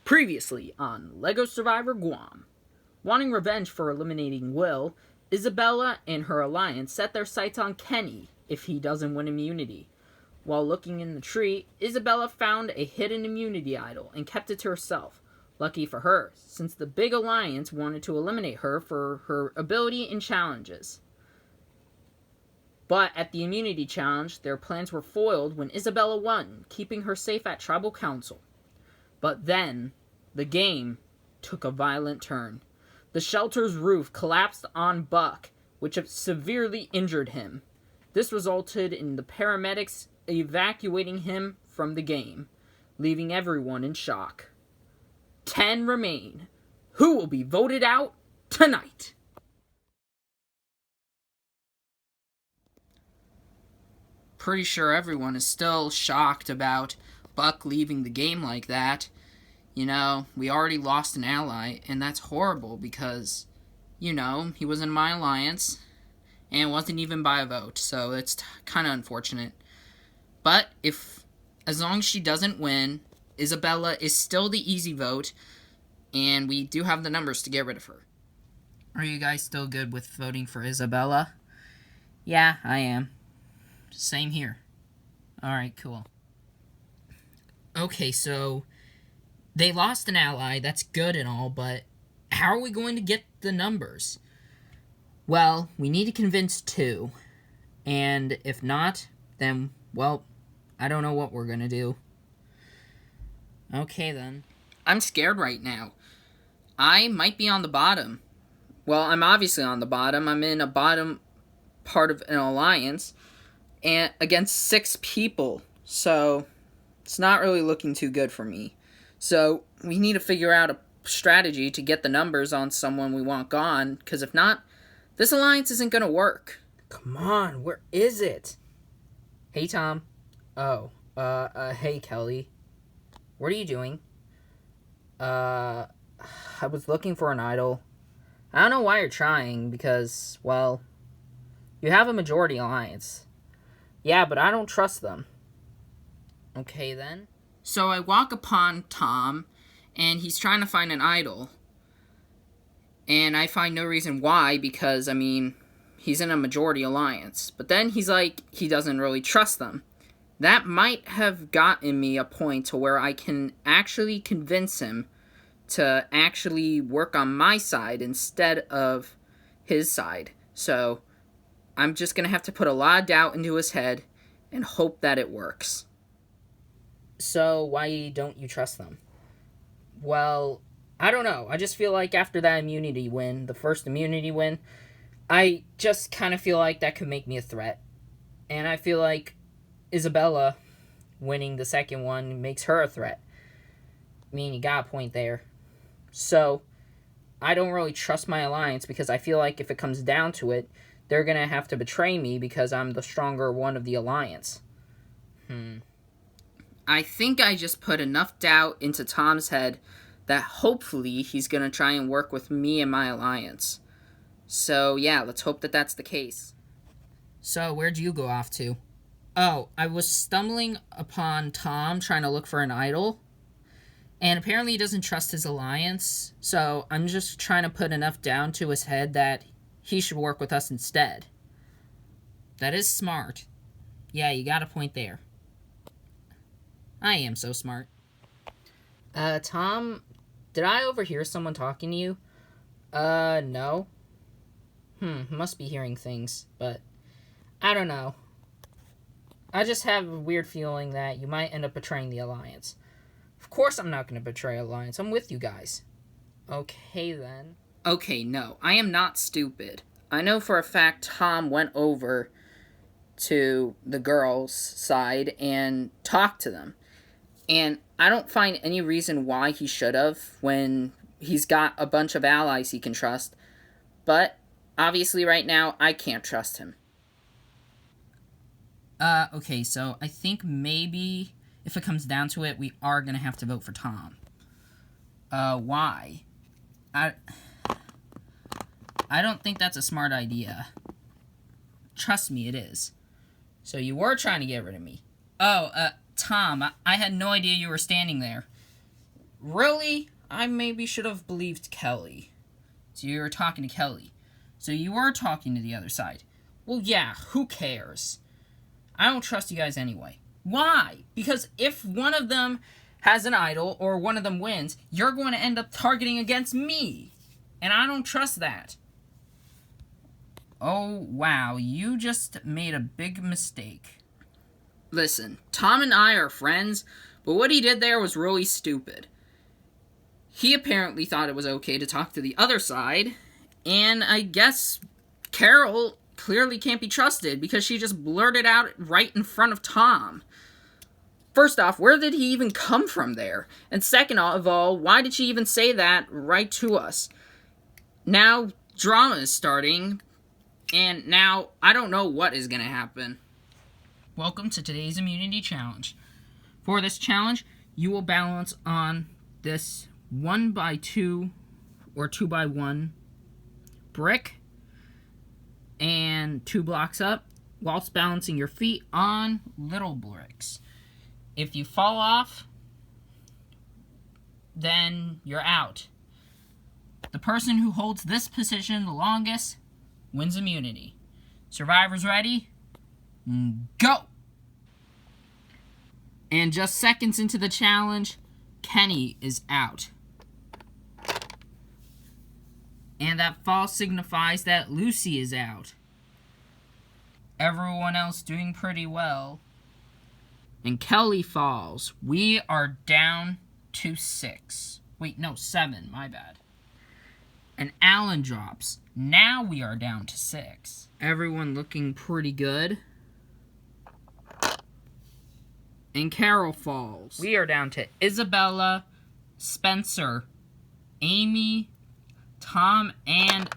Previously on LEGO Survivor Guam. Wanting revenge for eliminating Will, Isabella and her alliance set their sights on Kenny if he doesn't win immunity. While looking in the tree, Isabella found a hidden immunity idol and kept it to herself. Lucky for her, since the big alliance wanted to eliminate her for her ability in challenges. But at the immunity challenge, their plans were foiled when Isabella won, keeping her safe at Tribal Council. But then, the game took a violent turn. The shelter's roof collapsed on Buck, which severely injured him. This resulted in the paramedics evacuating him from the game, leaving everyone in shock. 10 remain. Who will be voted out tonight? Pretty sure everyone is still shocked about Buck leaving the game like that. You know, we already lost an ally, and that's horrible because, you know, he was in my alliance, and wasn't even by a vote, so it's kind of unfortunate. But as long as she doesn't win, Isabella is still the easy vote, and we do have the numbers to get rid of her. Are you guys still good with voting for Isabella? Yeah, I am. Same here. Alright, cool. Okay, so they lost an ally, that's good and all, but how are we going to get the numbers? Well, we need to convince 2, and if not, then, well, I don't know what we're gonna do. Okay, then. I'm scared right now. I might be on the bottom. Well, I'm obviously on the bottom. I'm in a bottom part of an alliance, and against 6 people, so it's not really looking too good for me. So we need to figure out a strategy to get the numbers on someone we want gone, because if not, this alliance isn't going to work. Come on, where is it? Hey, Tom. Oh, hey, Kelly. What are you doing? I was looking for an idol. I don't know why you're trying, because, well, you have a majority alliance. Yeah, but I don't trust them. Okay, then. So I walk upon Tom, and he's trying to find an idol. And I find no reason why, because, I mean, he's in a majority alliance. But then he's like, he doesn't really trust them. That might have gotten me a point to where I can actually convince him to actually work on my side instead of his side. So I'm just going to have to put a lot of doubt into his head and hope that it works. So why don't you trust them? Well, I don't know. I just feel like after that immunity win, the first immunity win, I just kind of feel like that could make me a threat. And I feel like Isabella winning the second one makes her a threat. I mean, you got a point there. So, I don't really trust my alliance because I feel like if it comes down to it, they're going to have to betray me because I'm the stronger one of the alliance. I think I just put enough doubt into Tom's head that hopefully he's going to try and work with me and my alliance. So, yeah, let's hope that that's the case. So, where'd you go off to? Oh, I was stumbling upon Tom trying to look for an idol. And apparently he doesn't trust his alliance. So, I'm just trying to put enough down to his head that he should work with us instead. That is smart. Yeah, you got a point there. I am so smart. Tom, did I overhear someone talking to you? No. Must be hearing things, but I don't know. I just have a weird feeling that you might end up betraying the alliance. Of course I'm not going to betray alliance. I'm with you guys. Okay, then. Okay, no. I am not stupid. I know for a fact Tom went over to the girls' side and talked to them. And I don't find any reason why he should have when he's got a bunch of allies he can trust. But, obviously right now, I can't trust him. Okay, so I think maybe if it comes down to it, we are going to have to vote for Tom. Why? I don't think that's a smart idea. Trust me, it is. So you were trying to get rid of me. Oh, Tom, I had no idea you were standing there. Really? I maybe should have believed Kelly. So you were talking to Kelly. So you were talking to the other side. Well, yeah, who cares? I don't trust you guys anyway. Why? Because if one of them has an idol or one of them wins, you're going to end up targeting against me. And I don't trust that. Oh, wow, you just made a big mistake. Listen, Tom and I are friends, but what he did there was really stupid. He apparently thought it was okay to talk to the other side, and I guess Carol clearly can't be trusted because she just blurted out right in front of Tom. First off, where did he even come from there? And second of all, why did she even say that right to us? Now, drama is starting, and now I don't know what is going to happen. Welcome to today's immunity challenge. For this challenge, you will balance on this 1x2 or 2x1 brick and 2 blocks up whilst balancing your feet on little bricks. If you fall off, then you're out. The person who holds this position the longest wins immunity. Survivors ready? Go! And just seconds into the challenge, Kenny is out. And that fall signifies that Lucy is out. Everyone else doing pretty well. And Kelly falls. We are down to 6. Wait, no, 7, my bad. And Alan drops. Now we are down to 6. Everyone looking pretty good. And Carol falls. We are down to Isabella, Spencer, Amy, Tom, and...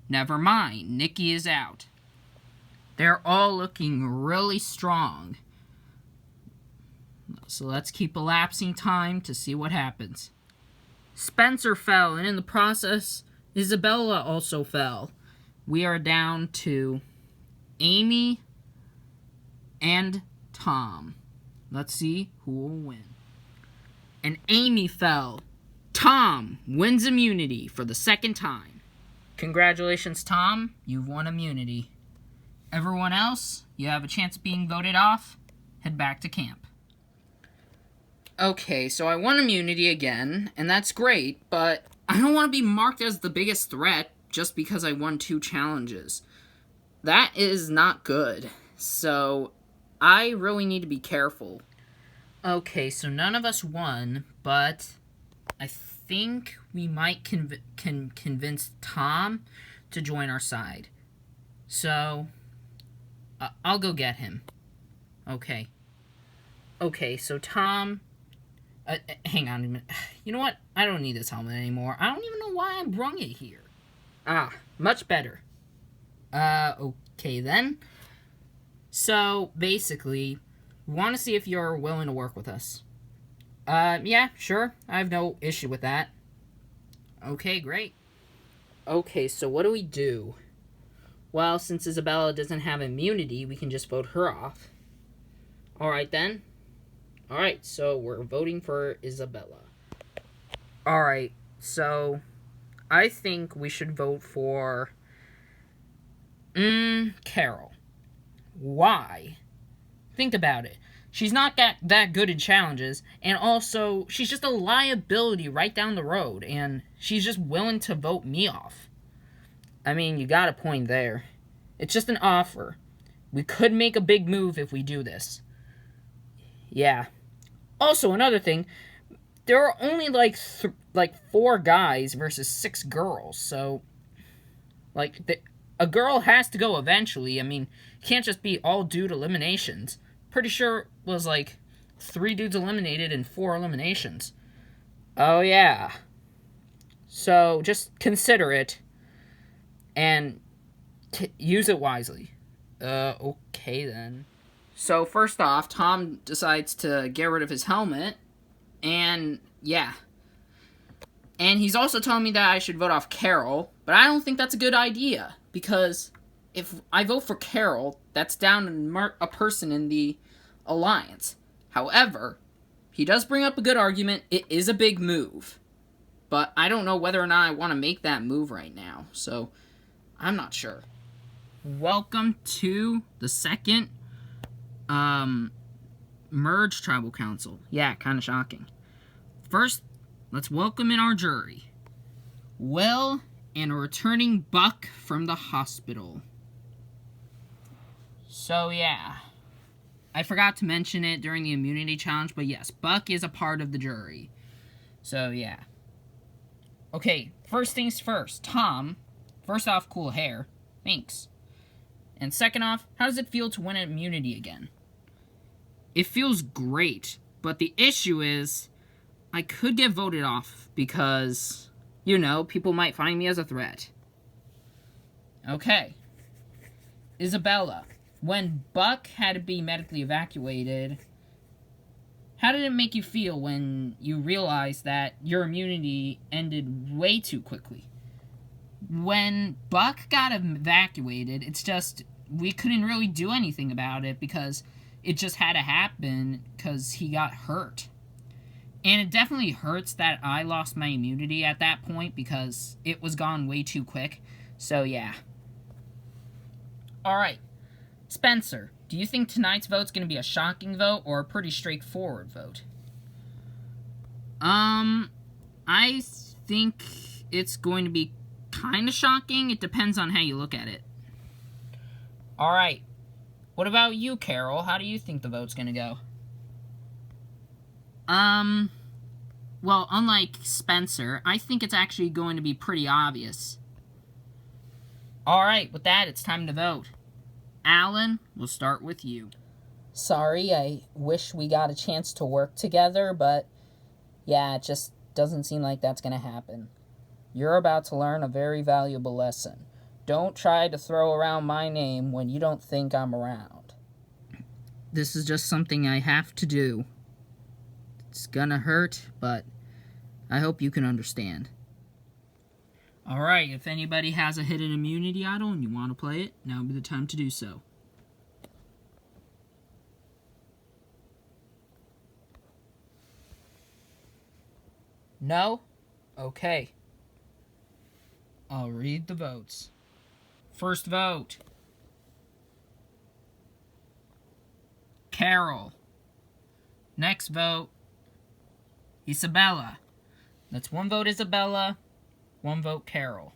never mind, Nikki is out. They're all looking really strong. So let's keep elapsing time to see what happens. Spencer fell, and in the process, Isabella also fell. We are down to Amy and Tom. Let's see who will win. And Amy fell. Tom wins immunity for the second time. Congratulations, Tom. You've won immunity. Everyone else, you have a chance of being voted off. Head back to camp. Okay, so I won immunity again, and that's great, but I don't want to be marked as the biggest threat just because I won 2 challenges. That is not good, so I really need to be careful. Okay, so none of us won, but I think we might convince Tom to join our side. So, I'll go get him. Okay. Okay, so Tom... hang on a minute. You know what? I don't need this helmet anymore. I don't even know why I brung it here. Ah, much better. Okay then. So, basically, we want to see if you're willing to work with us. Yeah, sure. I have no issue with that. Okay, great. Okay, so what do we do? Well, since Isabella doesn't have immunity, we can just vote her off. Alright then. Alright, so we're voting for Isabella. Alright, so I think we should vote for Carol. Why? Think about it. She's not that good in challenges, and also, she's just a liability right down the road, and she's just willing to vote me off. I mean, you got a point there. It's just an offer. We could make a big move if we do this. Yeah. Also, another thing, there are only, like 4 guys versus 6 girls, so, a girl has to go eventually. I mean, it can't just be all dude eliminations. Pretty sure it was, 3 dudes eliminated and 4 eliminations. Oh, yeah. So, just consider it, and use it wisely. Okay, then. So, first off, Tom decides to get rid of his helmet, and, yeah. And he's also telling me that I should vote off Carol, but I don't think that's a good idea, because if I vote for Carol, that's down a person in the alliance. However, he does bring up a good argument. It is a big move. But I don't know whether or not I want to make that move right now. So, I'm not sure. Welcome to the second Merge Tribal Council. Yeah, kind of shocking. First, let's welcome in our jury. Will and a returning Buck from the hospital. So, yeah. I forgot to mention it during the immunity challenge, but yes, Buck is a part of the jury. So, yeah. Okay, first things first. Tom, first off, cool hair. Thanks. And second off, how does it feel to win immunity again? It feels great, but the issue is, I could get voted off because, you know, people might find me as a threat. Okay. Isabella, when Buck had to be medically evacuated, how did it make you feel when you realized that your immunity ended way too quickly? When Buck got evacuated, it's just, we couldn't really do anything about it because it just had to happen because he got hurt. And it definitely hurts that I lost my immunity at that point because it was gone way too quick. So, yeah. Alright. Spencer, do you think tonight's vote's going to be a shocking vote or a pretty straightforward vote? I think it's going to be kind of shocking. It depends on how you look at it. Alright. What about you, Carol? How do you think the vote's going to go? Well, unlike Spencer, I think it's actually going to be pretty obvious. Alright, with that, it's time to vote. Alan, we'll start with you. Sorry, I wish we got a chance to work together, but yeah, it just doesn't seem like that's gonna happen. You're about to learn a very valuable lesson. Don't try to throw around my name when you don't think I'm around. This is just something I have to do. It's gonna hurt, but I hope you can understand. Alright, if anybody has a hidden immunity idol and you want to play it, now would be the time to do so. No? Okay. I'll read the votes. First vote. Carol. Next vote. Isabella. That's one vote Isabella, one vote Carol.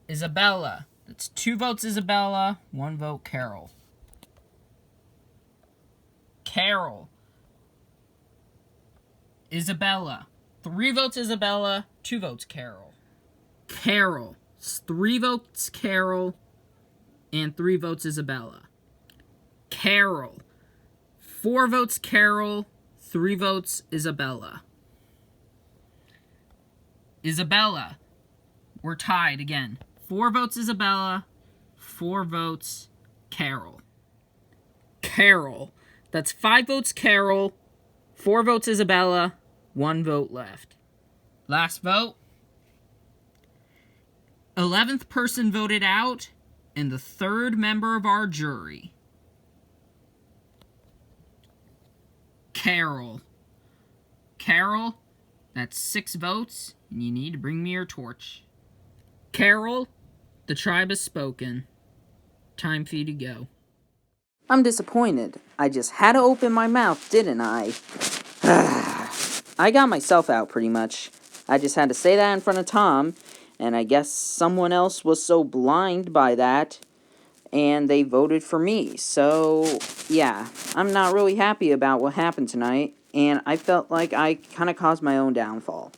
Isabella. That's two votes Isabella, one vote Carol. Carol. Isabella. 3 votes Isabella, 2 votes Carol. Carol. It's 3 votes Carol, and 3 votes Isabella. Carol. 4 votes Carol, 3 votes Isabella. Isabella. We're tied again. 4 votes Isabella, 4 votes Carol. Carol. That's 5 votes Carol, 4 votes Isabella, 1 vote left. Last vote. 11th person voted out, and the 3rd member of our jury. Carol. Carol, that's 6 votes, and you need to bring me your torch. Carol, the tribe has spoken. Time for you to go. I'm disappointed. I just had to open my mouth, didn't I? I got myself out, pretty much. I just had to say that in front of Tom, and I guess someone else was so blind by that, and they voted for me. So, yeah, I'm not really happy about what happened tonight, and I felt like I kind of caused my own downfall.